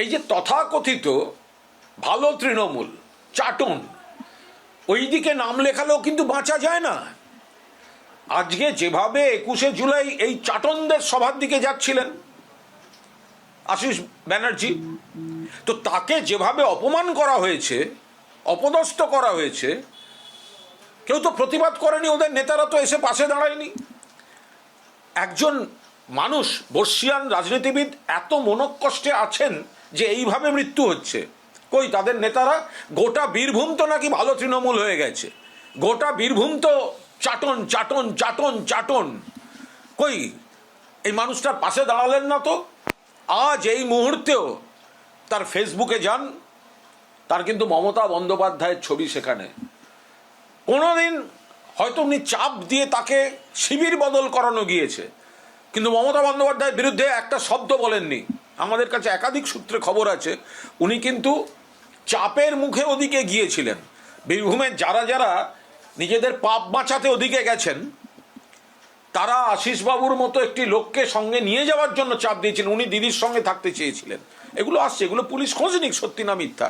এই যে তথাকথিত ভালো তৃণমূল চাটন, ওই দিকে নাম লেখালেও কিন্তু বাঁচা যায় না। আজকে যেভাবে 21শে জুলাই এই চাটনদের সভার দিকে যাচ্ছিলেন আশিস ব্যানার্জি, তো তাকে যেভাবে অপমান করা হয়েছে, অপদস্থ করা হয়েছে, কেউ তো প্রতিবাদ করেনি, ওদের নেতারা তো এসে পাশে দাঁড়ায়নি। একজন মানুষ, বর্ষিয়ান রাজনীতিবিদ এত মনকষ্টে আছেন যে এইভাবে মৃত্যু হচ্ছে, কই তাদের নেতারা? গোটা বীরভূম তো নাকি ভালো তৃণমূল হয়ে গেছে, গোটা বীরভূম তো চাটন চাটন চাটন চাটন, কই এই মানুষটার পাশে দাঁড়ালেন না তো? আজ এই মুহূর্তেও তার ফেসবুকে যান, তার কিন্তু মমতা বন্দ্যোপাধ্যায়ের ছবি সেখানে। কোনোদিন হয়তো উনি চাপ দিয়ে তাকে শিবির বদল করানো গিয়েছে, কিন্তু মমতা বন্দ্যোপাধ্যায়ের বিরুদ্ধে একটা শব্দ বলেননি। আমাদের কাছে একাধিক সূত্রে খবর আছে উনি কিন্তু চাপের মুখে ওদিকে গিয়েছিলেন। বীরভূমের যারা যারা নিজেদের পাপ বাঁচাতে ওদিকে গেছেন, তারা আশিসবাবুর মতো একটি লোককে সঙ্গে নিয়ে যাওয়ার জন্য চাপ দিয়েছিলেন। উনি দিদির সঙ্গে থাকতে চেয়েছিলেন। এগুলো আসছে, এগুলো পুলিশ খোঁজ নিক সত্যি না মিথ্যা।